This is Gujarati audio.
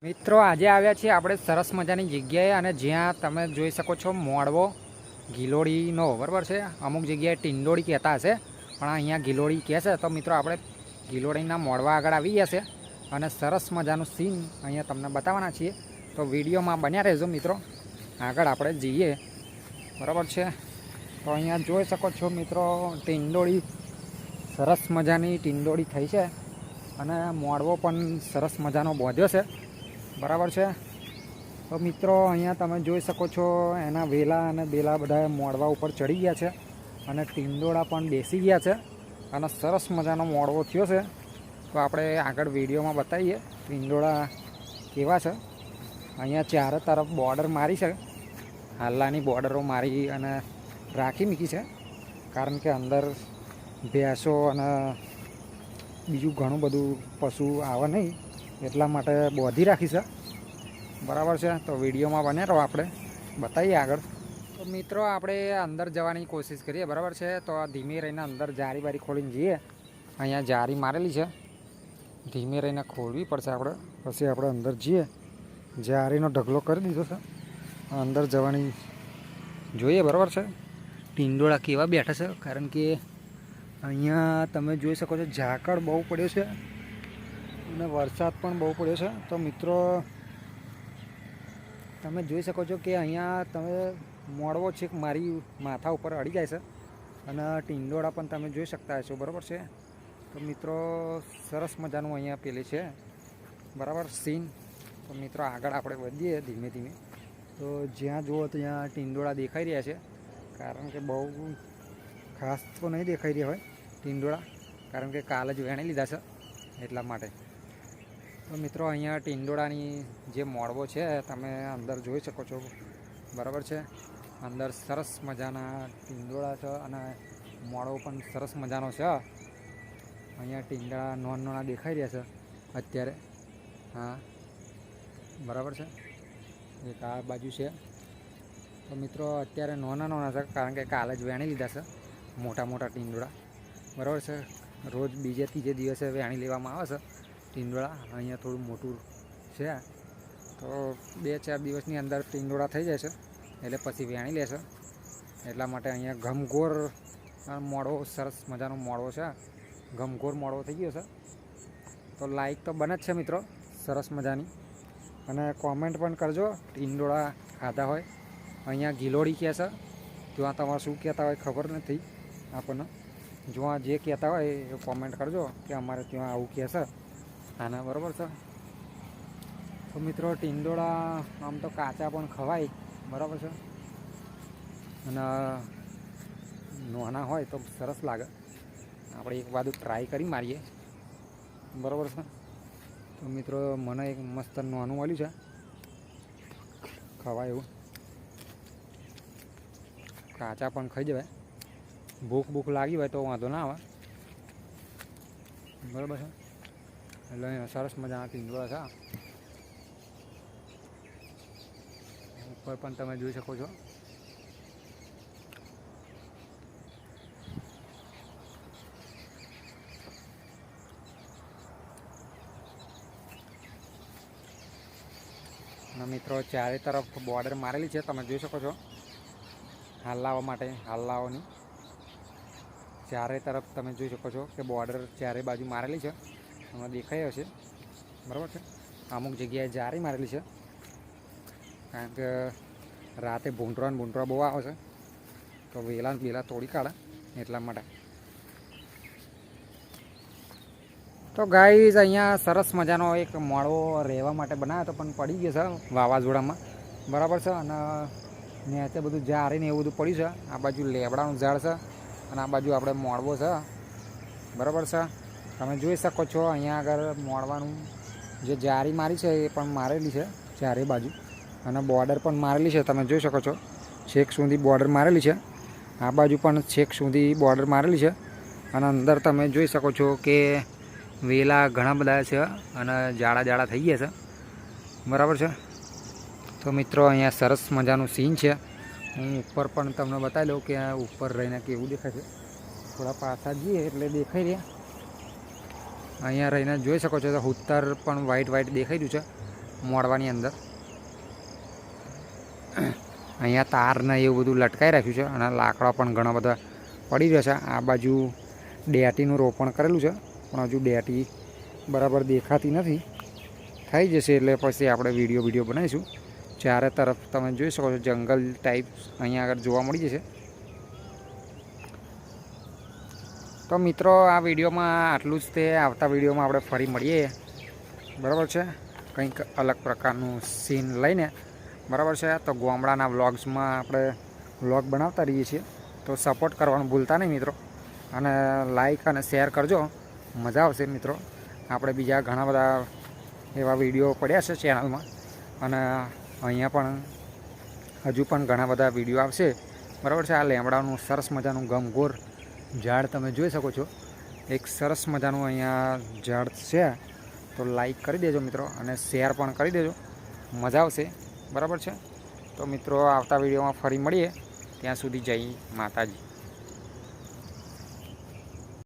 મિત્રો આજે આવ્યા છીએ આપણે સરસ મજાની જગ્યાએ અને જ્યાં તમે જોઈ શકો છો મોડવો ગિલોડીનો બરાબર છે. અમુક જગ્યાએ ટિંડોળી કહેતા હશે પણ અહીંયા ગિલોડી કહે છે. તો મિત્રો આપણે ગિલોડીના મોડવા આગળ આવી ગયા છે અને સરસ મજાનું સીન અહીંયા તમને બતાવવાના છીએ. તો વિડીયોમાં બન્યા રહેજો મિત્રો, આગળ આપણે જઈએ બરાબર છે. તો અહીંયા જોઈ શકો છો મિત્રો ટિંડોળી સરસ મજાની ટિંડોળી થઈ છે અને મોડવો પણ સરસ મજાનો બોધ્યો છે બરાબર છે. તો મિત્રો અહીંયા તમે જોઈ શકો છો એના વેલા અને બેલા બધા મોડવા ઉપર ચડી ગયા છે અને ટીંડોળા પણ બેસી ગયા છે અને સરસ મજાનો મોડવો થયો છે. તો આપણે આગળ વિડીયોમાં બતાવીએ ટીંડોળા કેવા છે. અહીંયા ચારે તરફ બોર્ડર મારી છે, હાલ્લાની બોર્ડરો મારી અને રાખી મૂકી છે કારણ કે અંદર ભેંસો અને બીજું ઘણું બધું પશુ આવે નહીં એટલા માટે બોધી રાખી છે બરાબર છે. તો વિડીયોમાં બન્યા રહો, આપણે બતાવીએ આગળ. તો મિત્રો આપણે અંદર જવાની કોશિશ કરીએ બરાબર છે. તો ધીમે રહીને અંદર જારી બારી ખોલીને જઈએ. અહીંયા જારી મારેલી છે, ધીમે રહીને ખોલવી પડશે આપણે, પછી આપણે અંદર જઈએ. જારીનો ઢગલો કરી દીધો છે, અંદર જવાની જોઈએ બરાબર છે. ટીંડોળા કેવા બેઠા છે કારણ કે અહીંયા તમે જોઈ શકો છો ઝાકળ બહુ પડ્યો છે અને વરસાદ પણ બહુ પડ્યો છે. તો મિત્રો તમે જોઈ શકો છો કે અહીંયા તમે મોડવો છે મારી માથા ઉપર અડી જાય છે અને ટીંડોળા પણ તમે જોઈ શકતા હશો બરાબર છે. તો મિત્રો સરસ મજાનું અહીંયા પેલી છે બરાબર સીન. તો મિત્રો આગળ આપણે વધીએ ધીમે ધીમે. તો જ્યાં જુઓ ત્યાં ટીંડોળા દેખાઈ રહ્યા છે કારણ કે બહુ ખાસ તો નહીં દેખાઈ રહ્યા હોય ટીંડોળા કારણ કે કાલ જ વેણી લીધા છે એટલા માટે. તો મિત્રો અહીંયા ટીંડોળાની જે મોડવો છે તમે અંદર જોઈ શકો છો બરાબર છે. અંદર સરસ મજાના ટીંડોળા છે અને મોડવો પણ સરસ મજાનો છે. અહીંયા ટીંડોળા નાના દેખાઈ રહ્યા છે અત્યારે. હા બરાબર છે, એક આ બાજુ છે. તો મિત્રો અત્યારે નાના છે કારણ કે કાલે જ વેણી લીધા છે મોટા મોટા ટીંડોળા બરાબર છે. રોજ બીજે ત્રીજે દિવસે વેણી લેવામાં આવે છે ટીંડોળા. અહીંયા થોડું મોટું છે તો 2-4 દિવસની અંદર ટીંડોળા થઈ જાય છે એટલે પછી વેણી લેશે. એટલા માટે અહીંયા ઘમઘોર મોડવો સરસ મજાનો મોડવો છે, ઘમઘોર મોડવો થઈ ગયો છે. તો લાઈક તો બને જ છે મિત્રો સરસ મજાની, અને કોમેન્ટ પણ કરજો ટીંડોળા ખાધા હોય. અહીંયા ગિલોડી કહે છે, ત્યાં તમારે શું કહેતા હોય ખબર નથી આપણને. જો જે કહેતા હોય એ કોમેન્ટ કરજો કે અમારે ત્યાં આવું કહે છે આના બરાબર છે. તો મિત્રો ટીંડોળા આમ તો કાચા પણ ખવાય બરાબર છે અને નાના હોય તો સરસ લાગે. આપણે એક બાજુ ટ્રાય કરી મારીએ બરાબર છે. તો મિત્રો મને એક મસ્ત નાનું મળ્યું છે ખવાય એવું, કાચા પણ ખાઈ જવાય. ભૂખ લાગી હોય તો વાંધો ના આવે બરાબર છે. એટલે સરસ મજાના ટીંડોળા છે. ઉપર પણ તમે જોઈ શકો છો. અને મિત્રો ચારે તરફ બોર્ડર મારેલી છે, તમે જોઈ શકો છો હાલ્લાઓ માટે. હાલ્લાઓની ચારે તરફ તમે જોઈ શકો છો કે બોર્ડર ચારે બાજુ મારેલી છે, એમાં દેખાઈ હશે બરાબર છે. અમુક જગ્યાએ જારી મારેલી છે કારણ કે રાતે ભૂંટરા બહુ આવે છે તો વેલા તોડી કાઢે એટલા માટે. તો ગાઈઝ અહીંયા સરસ મજાનો એક મોડવો રહેવા માટે બનાવ્યો હતો પણ પડી ગયો છે વાવાઝોડામાં બરાબર છે. અને નીચે બધું જારીને એવું બધું પડ્યું છે. આ બાજુ લેબડાનું ઝાડ છે અને આ બાજુ આપણે મોડવો છે બરાબર છે. તમે જોઈ શકો છો અહીંયા આગળ મોડવાનું જે જારી મારી છે એ પણ મારેલી છે ચારે બાજુ, અને બોર્ડર પણ મારેલી છે. તમે જોઈ શકો છો છેક સુધી બોર્ડર મારેલી છે. આ બાજુ પણ છેક સુધી બોર્ડર મારેલી છે. અને અંદર તમે જોઈ શકો છો કે વેલા ઘણા બધા છે અને જાડા થઈ ગયા છે બરાબર છે. તો મિત્રો અહીંયા સરસ મજાનું સીન છે. હું ઉપર પણ તમને બતાવી દઉં કે ઉપર રહીને કેવું દેખાય છે. થોડા પાછા જઈએ એટલે દેખાઈ રહ્યા. અહીંયા રહીને જોઈ શકો છો તો ઉત્તર પણ વ્હાઈટ દેખાઈ રહ્યું છે મોડવાની અંદર અહીંયા તાર ને એવું બધું લટકાઈ રાખ્યું છે અને લાકડા પણ ઘણા બધા પડી રહ્યા છે. આ બાજુ ડેટીનું રોપણ કરેલું છે પણ હજુ ડેટી બરાબર દેખાતી નથી. થઈ જશે એટલે પછી આપણે વિડીયો બનાવીશું. ચારે તરફ તમે જોઈ શકો છો જંગલ ટાઈપ અહીંયા આગળ જોવા મળી જશે. તો મિત્રો આ વિડીયોમાં આટલું જ. તે આવતા વિડીયોમાં આપણે ફરી મળીએ, બરાબર છે, કંઈક અલગ પ્રકારનું સીન લઈને, બરાબર છે. તો ગામડાના વ્લોગ્સમાં આપણે વ્લોગ બનાવતા રહીએ છીએ, તો સપોર્ટ કરવાનું ભૂલતા નહીં મિત્રો, અને લાઈક અને શેર કરજો, મજા આવશે મિત્રો. આપણે બીજા ઘણા બધા એવા વિડીયો પડ્યા છે ચેનલમાં, અને અહીંયા પણ હજુ પણ ઘણા બધા વિડીયો આવશે, બરાબર છે. આ લેમડાનું સરસ મજાનું ગમગોર ઝાડ તમે જોઈ શકો છો. એક સરસ મજાનું અહીંયા ઝાડ છે. તો લાઈક કરી દેજો મિત્રો અને શેર પણ કરી દેજો, મજા આવશે, બરાબર છે. તો મિત્રો આવતા વિડીયોમાં ફરી મળીએ, ત્યાં સુધી જય માતાજી.